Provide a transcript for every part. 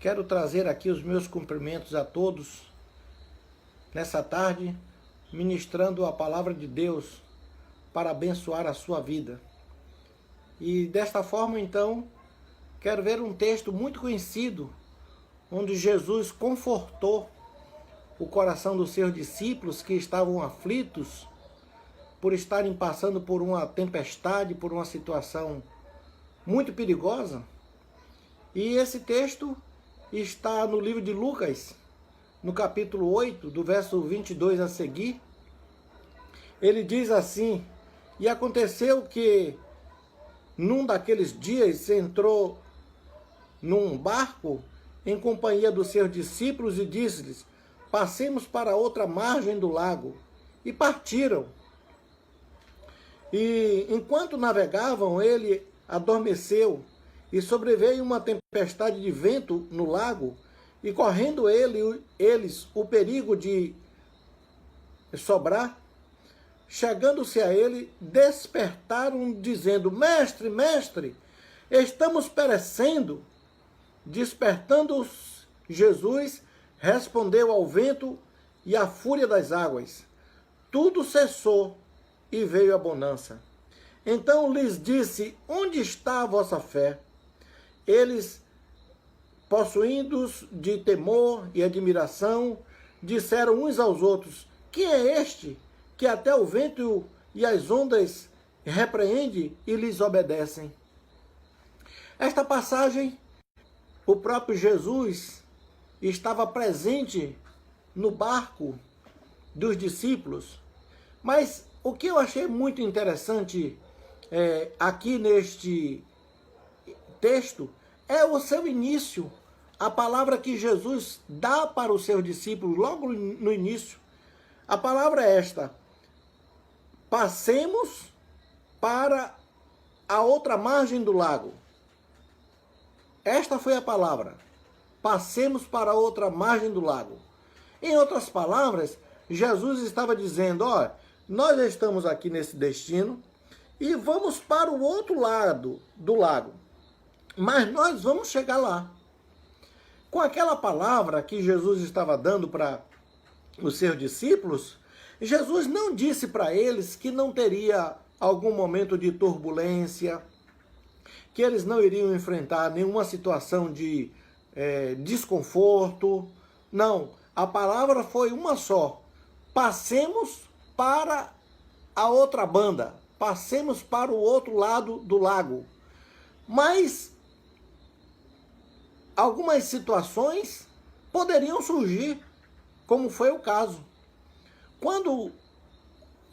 Quero trazer aqui os meus cumprimentos a todos nessa tarde, ministrando a palavra de Deus para abençoar a sua vida. E desta forma, então, quero ver um texto muito conhecido, onde Jesus confortou o coração dos seus discípulos que estavam aflitos por estarem passando por uma tempestade, por uma situação muito perigosa. E esse texto está no livro de Lucas, no capítulo 8, do verso 22 a seguir. Ele diz assim: e aconteceu que num daqueles dias entrou num barco em companhia dos seus discípulos e disse-lhes: passemos para outra margem do lago. E partiram. E enquanto navegavam, ele adormeceu, e sobreveio uma tempestade de vento no lago, e correndo eles o perigo de sobrar, chegando-se a ele, despertaram, dizendo: Mestre, mestre, estamos perecendo. Despertando-os, Jesus respondeu ao vento e à fúria das águas. Tudo cessou e veio a bonança. Então lhes disse: onde está a vossa fé? Eles, possuídos de temor e admiração, disseram uns aos outros: quem é este que até o vento e as ondas repreende e lhes obedecem? Esta passagem, o próprio Jesus estava presente no barco dos discípulos, mas o que eu achei muito interessante aqui neste texto é o seu início, a palavra que Jesus dá para os seus discípulos logo no início. A palavra é esta: passemos para a outra margem do lago. Esta foi a palavra: passemos para a outra margem do lago. Em outras palavras, Jesus estava dizendo: ó, nós estamos aqui nesse destino e vamos para o outro lado do lago, mas nós vamos chegar lá. Com aquela palavra que Jesus estava dando para os seus discípulos, Jesus não disse para eles que não teria algum momento de turbulência, que eles não iriam enfrentar nenhuma situação de desconforto. Não, a palavra foi uma só: passemos para a outra banda, passemos para o outro lado do lago. Mas algumas situações poderiam surgir, como foi o caso. Quando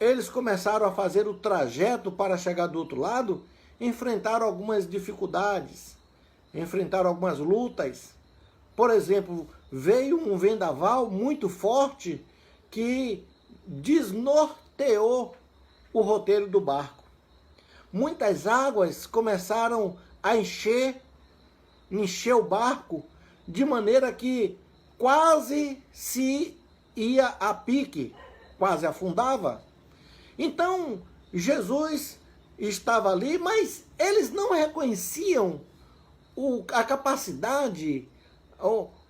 eles começaram a fazer o trajeto para chegar do outro lado, enfrentaram algumas dificuldades, enfrentaram algumas lutas. Por exemplo, veio um vendaval muito forte que desnorteou o roteiro do barco. Muitas águas começaram a encher o barco, de maneira que quase se ia a pique, quase afundava. Então, Jesus estava ali, mas eles não reconheciam a capacidade,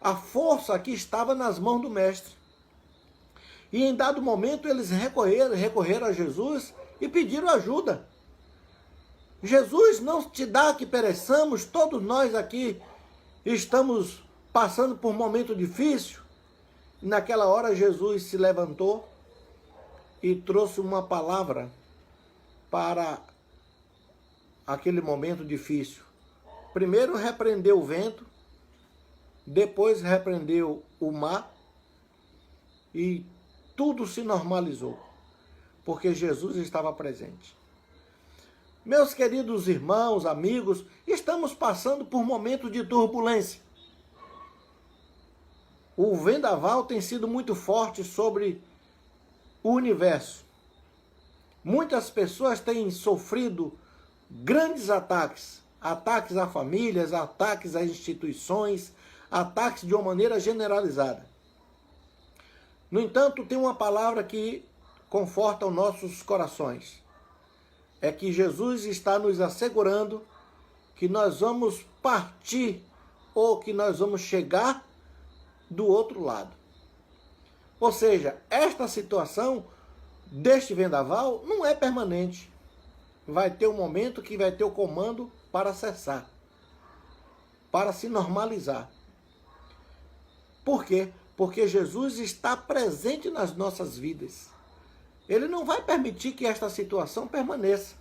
a força que estava nas mãos do Mestre. E em dado momento eles recorreram a Jesus e pediram ajuda. Jesus, não te dá que pereçamos, todos nós aqui estamos passando por um momento difícil. E naquela hora Jesus se levantou e trouxe uma palavra para aquele momento difícil. Primeiro repreendeu o vento, depois repreendeu o mar e tudo se normalizou, porque Jesus estava presente. Meus queridos irmãos, amigos, estamos passando por momentos de turbulência. O vendaval tem sido muito forte sobre o universo. Muitas pessoas têm sofrido grandes ataques a famílias, ataques a instituições, ataques de uma maneira generalizada. No entanto, tem uma palavra que conforta os nossos corações. É que Jesus está nos assegurando que nós vamos partir ou que nós vamos chegar do outro lado. Ou seja, esta situação deste vendaval não é permanente. Vai ter um momento que vai ter o comando para cessar, para se normalizar. Por quê? Porque Jesus está presente nas nossas vidas. Ele não vai permitir que esta situação permaneça.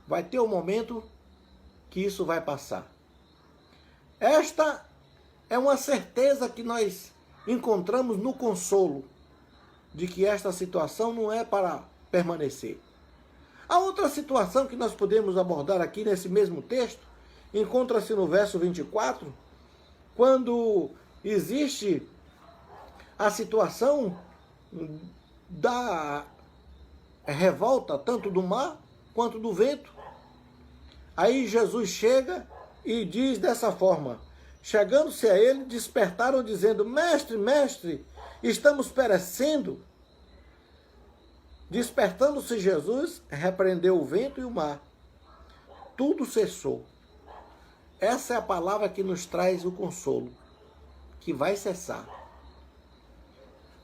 Vai ter um momento que isso vai passar. Esta é uma certeza que nós encontramos no consolo de que esta situação não é para permanecer. A outra situação que nós podemos abordar aqui nesse mesmo texto encontra-se no verso 24, quando existe a situação da revolta tanto do mar quanto do vento. Aí Jesus chega e diz dessa forma: chegando-se a ele, despertaram dizendo: mestre, mestre, estamos perecendo. Despertando-se Jesus, repreendeu o vento e o mar. Tudo cessou. Essa é a palavra que nos traz o consolo, que vai cessar.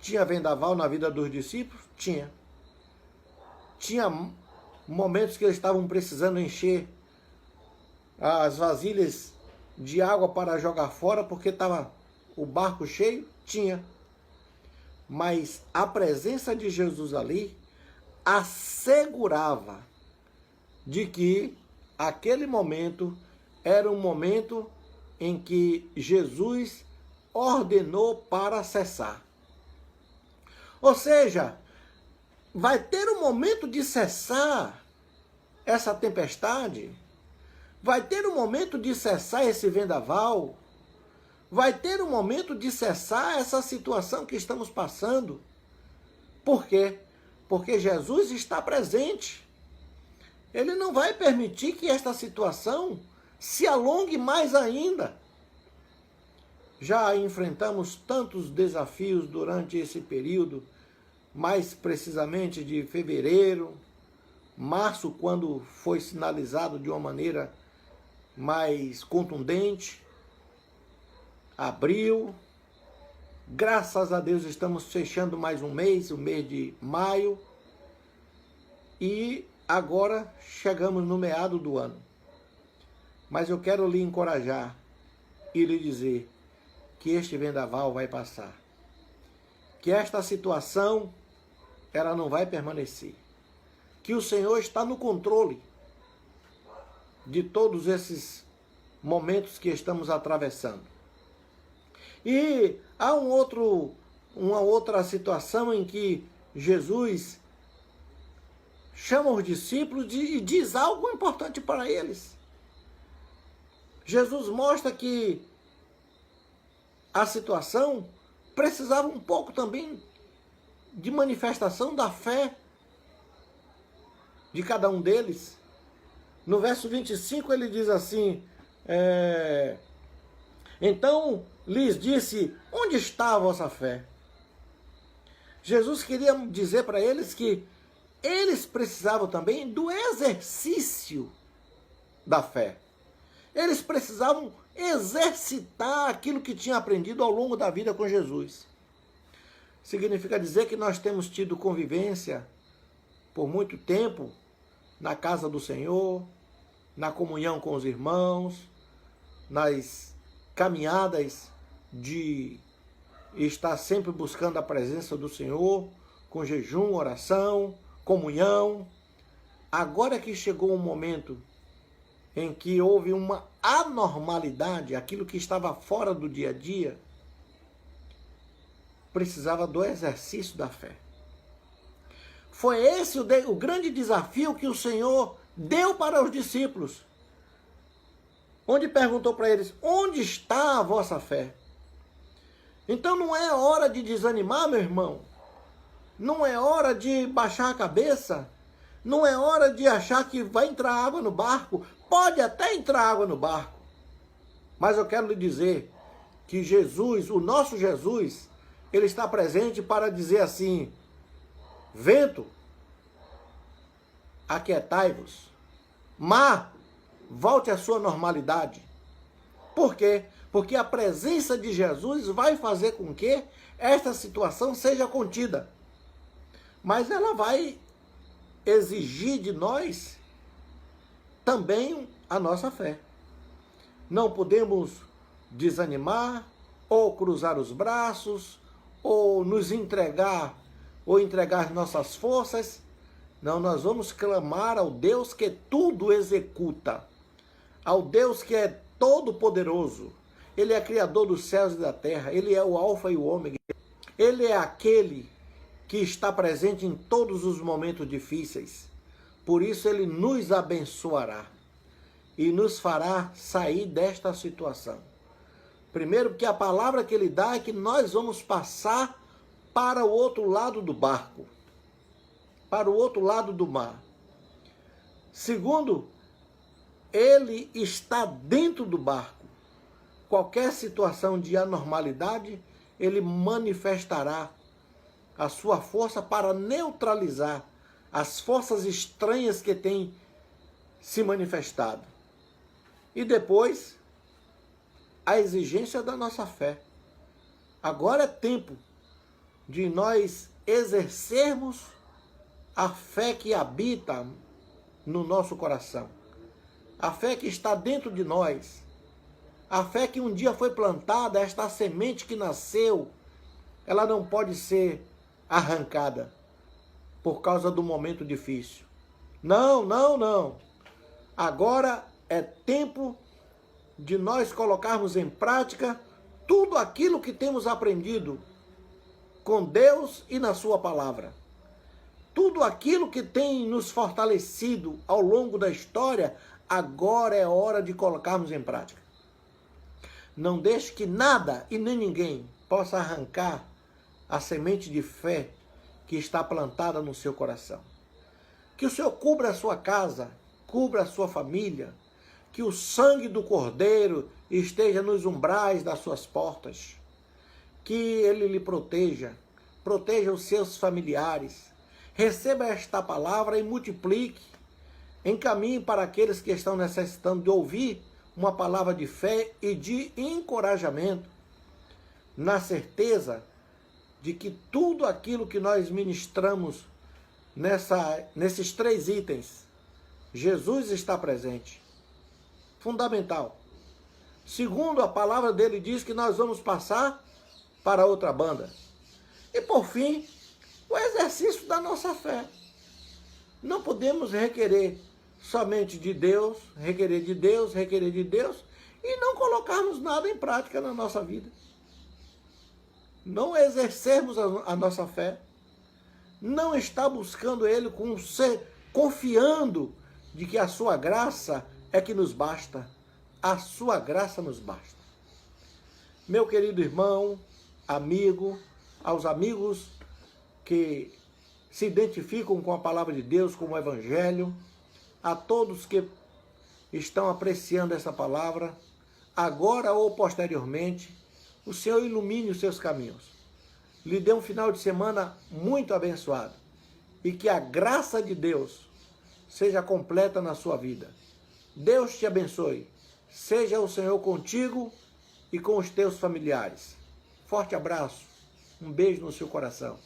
Tinha vendaval na vida dos discípulos? Tinha. Tinha momentos que eles estavam precisando encher as vasilhas de água para jogar fora porque estava o barco cheio? Tinha. Mas a presença de Jesus ali assegurava de que aquele momento era um momento em que Jesus ordenou para cessar. Ou seja, vai ter um momento de cessar essa tempestade, vai ter um momento de cessar esse vendaval, vai ter um momento de cessar essa situação que estamos passando. Por quê? Porque Jesus está presente. Ele não vai permitir que esta situação se alongue mais ainda. Já enfrentamos tantos desafios durante esse período, mais precisamente de fevereiro, março, quando foi sinalizado de uma maneira mais contundente, abril, graças a Deus estamos fechando mais um mês, o mês de maio, e agora chegamos no meado do ano. Mas eu quero lhe encorajar e lhe dizer que este vendaval vai passar, que esta situação ela não vai permanecer, que o Senhor está no controle de todos esses momentos que estamos atravessando. E há uma outra situação em que Jesus chama os discípulos e diz algo importante para eles. Jesus mostra que a situação precisava um pouco também de manifestação da fé de cada um deles. No verso 25 ele diz assim, então lhes disse, onde está a vossa fé? Jesus queria dizer para eles que eles precisavam também do exercício da fé. Eles precisavam exercitar aquilo que tinham aprendido ao longo da vida com Jesus. Significa dizer que nós temos tido convivência por muito tempo na casa do Senhor, na comunhão com os irmãos, nas caminhadas de estar sempre buscando a presença do Senhor, com jejum, oração, comunhão. Agora que chegou um momento em que houve uma anormalidade, aquilo que estava fora do dia a dia, precisava do exercício da fé. Foi esse o grande desafio que o Senhor deu para os discípulos, onde perguntou para eles, onde está a vossa fé? Então não é hora de desanimar, meu irmão, não é hora de baixar a cabeça, não é hora de achar que vai entrar água no barco. Pode até entrar água no barco, mas eu quero lhe dizer que Jesus, o nosso Jesus, ele está presente para dizer assim, vento, aquietai-vos, mar, volte à sua normalidade. Por quê? Porque a presença de Jesus vai fazer com que esta situação seja contida. Mas ela vai exigir de nós também a nossa fé. Não podemos desanimar, ou cruzar os braços, ou nos entregar, ou entregar nossas forças. Não, nós vamos clamar ao Deus que tudo executa, ao Deus que é todo-poderoso. Ele é criador dos céus e da terra, ele é o alfa e o ômega. Ele é aquele que está presente em todos os momentos difíceis. Por isso ele nos abençoará e nos fará sair desta situação. Primeiro, porque a palavra que ele dá é que nós vamos passar para o outro lado do barco, para o outro lado do mar. Segundo, ele está dentro do barco. Qualquer situação de anormalidade, ele manifestará a sua força para neutralizar as forças estranhas que têm se manifestado. E depois, a exigência da nossa fé. Agora é tempo de nós exercermos a fé que habita no nosso coração. A fé que está dentro de nós. A fé que um dia foi plantada, esta semente que nasceu, ela não pode ser arrancada por causa do momento difícil. Não, não, não. Agora é tempo de nós colocarmos em prática tudo aquilo que temos aprendido com Deus e na sua palavra. Tudo aquilo que tem nos fortalecido ao longo da história, agora é hora de colocarmos em prática. Não deixe que nada e nem ninguém possa arrancar a semente de fé que está plantada no seu coração. Que o Senhor cubra a sua casa, cubra a sua família, que o sangue do Cordeiro esteja nos umbrais das suas portas, que ele lhe proteja, proteja os seus familiares. Receba esta palavra e multiplique, encaminhe para aqueles que estão necessitando de ouvir uma palavra de fé e de encorajamento, na certeza de que tudo aquilo que nós ministramos nesses 3 itens, Jesus está presente. Fundamental. Segundo, a palavra dele diz que nós vamos passar para outra banda. E por fim, o exercício da nossa fé. Não podemos requerer somente de Deus, requerer de Deus, requerer de Deus, e não colocarmos nada em prática na nossa vida. Não exercermos a nossa fé, não estar buscando ele confiando de que a sua graça é que nos basta. A sua graça nos basta. Meu querido irmão, amigo, aos amigos que se identificam com a palavra de Deus, com o Evangelho, a todos que estão apreciando essa palavra, agora ou posteriormente, o Senhor ilumine os seus caminhos. Lhe dê um final de semana muito abençoado. E que a graça de Deus seja completa na sua vida. Deus te abençoe. Seja o Senhor contigo e com os teus familiares. Forte abraço. Um beijo no seu coração.